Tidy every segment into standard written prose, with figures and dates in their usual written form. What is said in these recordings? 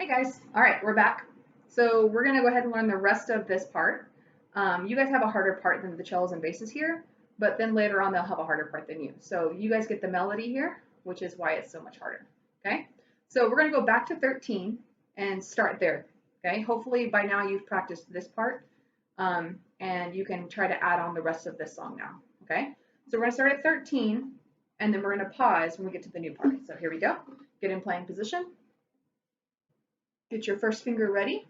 Hey guys, all right, we're back. So we're gonna go ahead and learn the rest of this part. You guys have a harder part than the cellos and basses here, but then later on they'll have a harder part than you. So you guys get the melody here, which is why it's so much harder, okay? So we're gonna go back to 13 and start there, okay? Hopefully by now you've practiced this part, and you can try to add on the rest of this song now, okay? So we're gonna start at 13, and then we're gonna pause when we get to the new part. So here we go. Get in playing position. Get your first finger ready.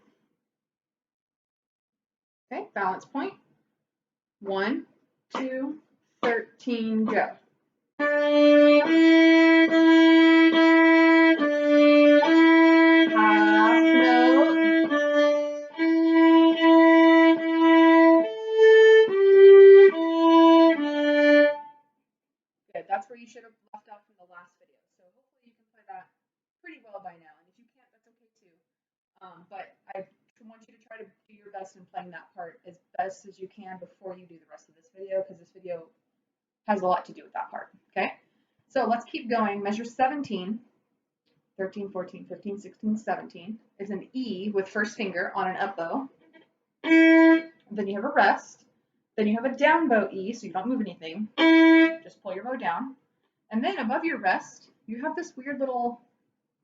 Okay, balance point. 1, 2, 13, go. Half note. Good, that's where you should have left off from the last video. So hopefully you can play that pretty well by now. And if you can't, that's okay too. But I want you to try to do your best in playing that part as best as you can before you do the rest of this video, because this video has a lot to do with that part, okay? So let's keep going. Measure 17, 13, 14, 15, 16, 17 is an E with first finger on an up bow. Then you have a rest. Then you have a down bow E, so you don't move anything. Just pull your bow down. And then above your rest, you have this weird little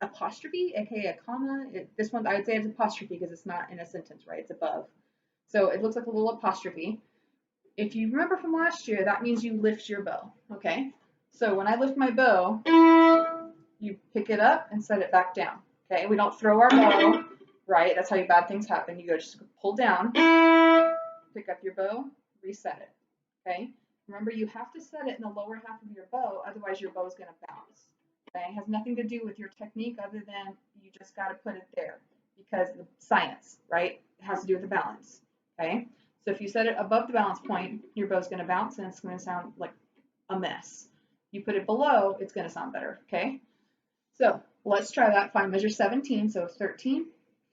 apostrophe, aka a comma. This one, I would say it's apostrophe because it's not in a sentence, right? It's above. So it looks like a little apostrophe. If you remember from last year, that means you lift your bow, okay? So when I lift my bow, you pick it up and set it back down, okay? We don't throw our bow, right? That's how bad things happen. You go just pull down, pick up your bow, reset it, okay? Remember, you have to set it in the lower half of your bow, otherwise your bow is going to bounce, okay? It has nothing to do with your technique other than you just got to put it there because the science, right? It has to do with the balance, okay? So if you set it above the balance point, your bow's going to bounce and it's going to sound like a mess. You put it below, it's going to sound better, okay? So let's try that. Find measure 17. So 13,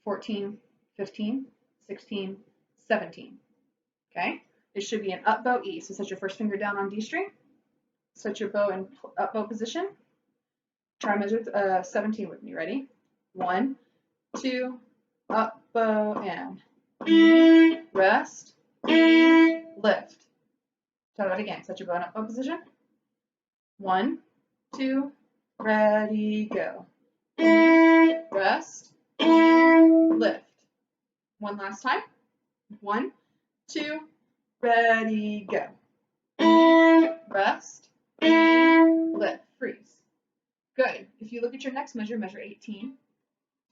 14, 15, 16, 17. Okay? It should be an up bow E. So set your first finger down on D string. Set your bow in up bow position. Try measure 17 with me. Ready? 1, 2, up bow and E, rest, E, lift. Try that again. Set your bow in up bow position. 1, 2, ready, go. Rest, lift. One last time. 1, 2, ready, go. Rest, lift, freeze. Good. If you look at your next measure, measure 18,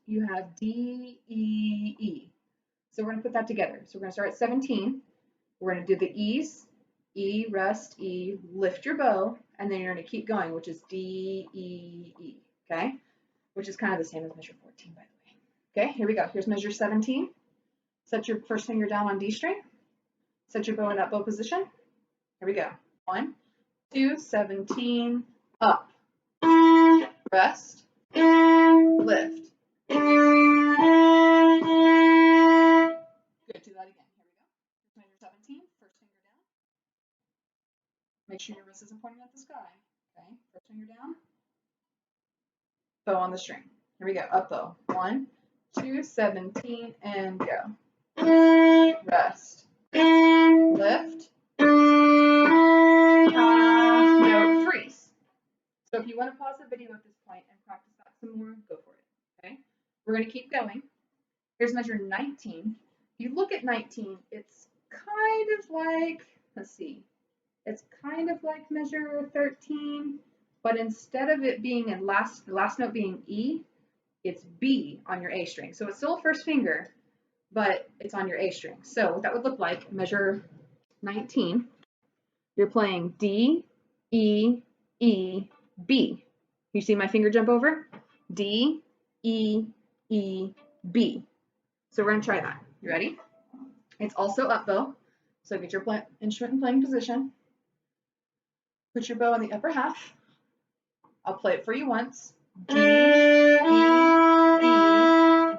you have D, E, E. So we're going to put that together. So we're going to start at 17. We're going to do the E's, E, rest, E, lift your bow, and then you're going to keep going, which is D, E, E, okay? Which is kind of the same as measure 14, by the way. Okay, here we go. Here's measure 17. Set your first finger down on D string. Set your bow in up bow position. Here we go. 1, 2, 17, up. Rest, lift. Good, do that again. Here we go. Here's measure 17, first finger down. Make sure your wrist isn't pointing at the sky. Okay, first finger down. Bow on the string. Here we go, up bow. 1, 2, 17, and go. Rest. Lift. Half note, freeze. So if you want to pause the video at this point and practice that some more, go for it. Okay? We're going to keep going. Here's measure 19. If you look at 19, it's kind of like, let's see, it's kind of like measure 13, but instead of it being in the last note being E, it's B on your A string. So it's still a first finger, but it's on your A string. So what that would look like, measure 19, you're playing D, E, E, B. You see my finger jump over? D, E, E, B. So we're going to try that. You ready? It's also up bow. So get your instrument in playing position. Put your bow in the upper half. I'll play it for you once. D, E, E,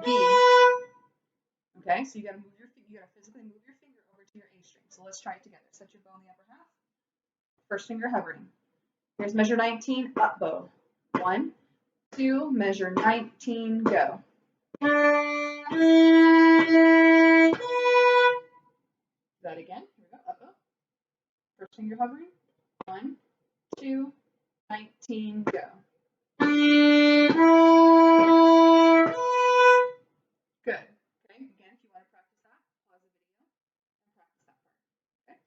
B. Okay, so you gotta physically move your finger over to your A string. So let's try it together. Set your bow in the upper half. First finger hovering. Here's measure 19, up bow. 1, 2, measure 19, go. That again. Here we go. Up, up. First finger hovering. 1, 2, 19, go. Good. Okay. Again, if you want to practice that, pause the video and practice that part. Okay.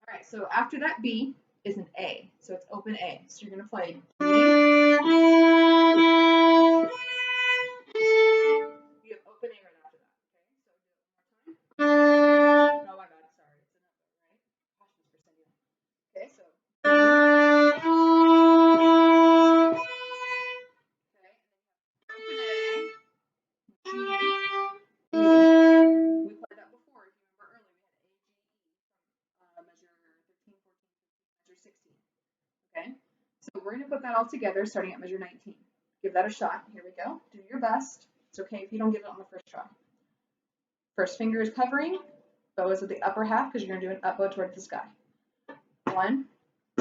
All right. So after that B is an A. So it's open A. So you're going to play D. You have open A right after that. Okay. So do it one more time. Oh my God. Sorry. It's an up, right? Cautions for sending. Okay. So D. We played that before. If you remember earlier, we had A, G, E from measure 13, 14, 15, measure 16. Okay, so we're going to put that all together starting at measure 19. Give that a shot. Here we go. Do your best. It's okay if you don't get it on the first try. First finger is covering. Bow is at the upper half because you're going to do an up bow towards the sky. 1,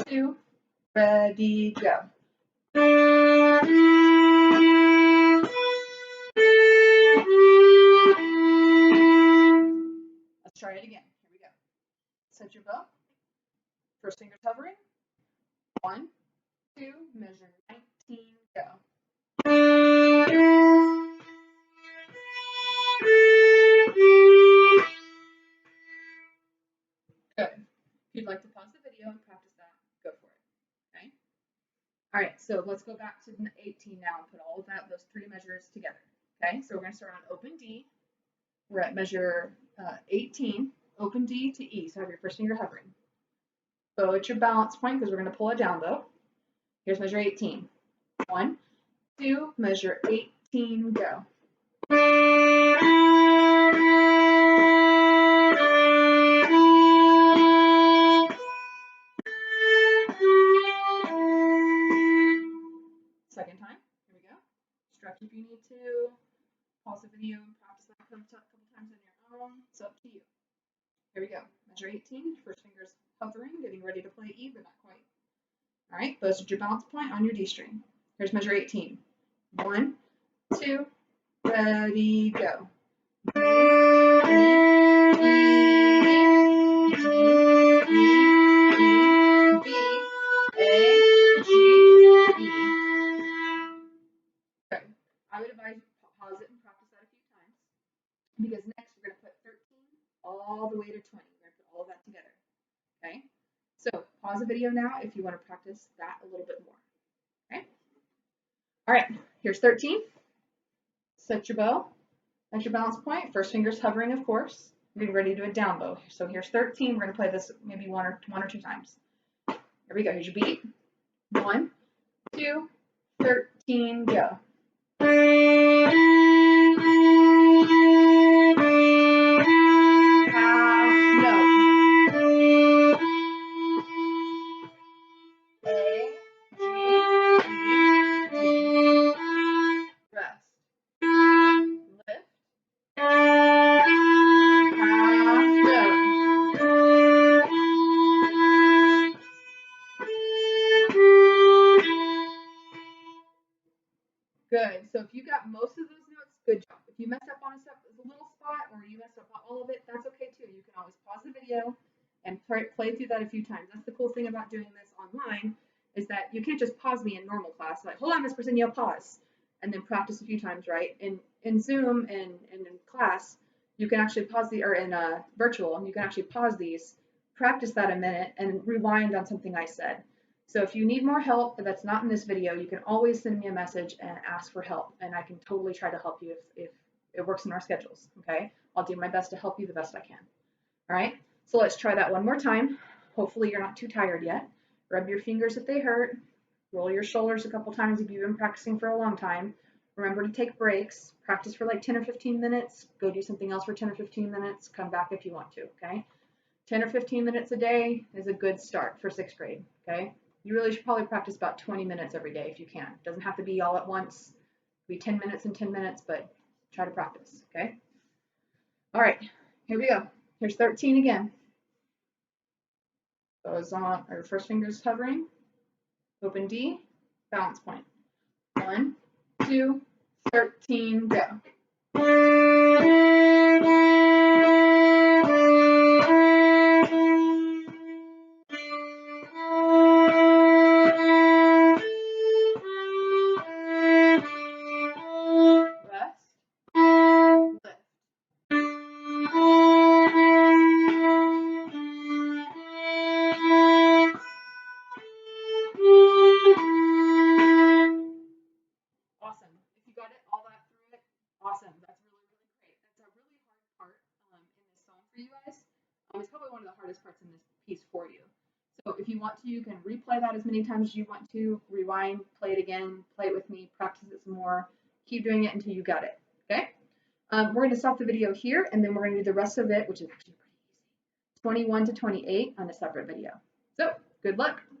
2, ready, go. Let's try it again. Here we go. Set your bow. First finger's hovering. 1, 2, measure 19, go. Good. If you'd like to pause the video and practice that, go for it. Okay. All right. So let's go back to 18 now and put all of that, those three measures together. Okay. So we're going to start on open D. We're at measure 18, open D to E. So have your first finger hovering. Bow at your balance point because we're going to pull a down bow. Here's measure 18. 1, 2, measure 18, go. Second time. Here we go. Stretch if you need to. Pause the video and practice that a couple times on your own. It's up to you. Here we go. Measure 18. First finger's hovering, getting ready to play E, but not quite. All right. Bows at your balance point on your D string. Here's measure 18. 1, 2, ready, go. I would advise you pause it and practice that a few times because next we're going to put 13 all the way to 20. We're going to put all of that together. Okay? So pause the video now if you want to practice that a little bit more. Okay? All right, here's 13. Set your bow at your balance point. First finger's hovering, of course. We're getting ready to do a down bow. So here's 13. We're going to play this maybe one or two times. Here we go. Here's your beat. 1, 2, 13, go. Good. So if you got most of those notes, good job. If you mess up on a little spot or you messed up on all of it, that's okay too. You can always pause the video and play through that a few times. That's the cool thing about doing this online is that you can't just pause me in normal class. Like, hold on, Miss Presidio, pause. And then practice a few times, right? In Zoom and in class, you can actually pause or in virtual, you can actually pause these, practice that a minute, and rewind on something I said. So if you need more help that's not in this video, you can always send me a message and ask for help, and I can totally try to help you if it works in our schedules, okay? I'll do my best to help you the best I can. All right, so let's try that one more time. Hopefully you're not too tired yet. Rub your fingers if they hurt. Roll your shoulders a couple times if you've been practicing for a long time. Remember to take breaks. Practice for like 10 or 15 minutes. Go do something else for 10 or 15 minutes. Come back if you want to, okay? 10 or 15 minutes a day is a good start for 6th grade, okay? You really should probably practice about 20 minutes every day if you can. It doesn't have to be all at once. It can be 10 minutes and 10 minutes, but try to practice, okay? All right, here we go. Here's 13 again. Goes on, our first finger's hovering. Open D, balance point. 1, 2, 13, go. Awesome. If you got it, all that through it, awesome. That's really, really great. That's a really hard part in this song for you guys. It's probably one of the hardest parts in this piece for you. So if you want to, you can replay that as many times as you want to, rewind, play it again, play it with me, practice it some more. Keep doing it until you got it, okay? We're going to stop the video here, and then we're going to do the rest of it, which is actually pretty easy, 21 to 28 on a separate video. So good luck.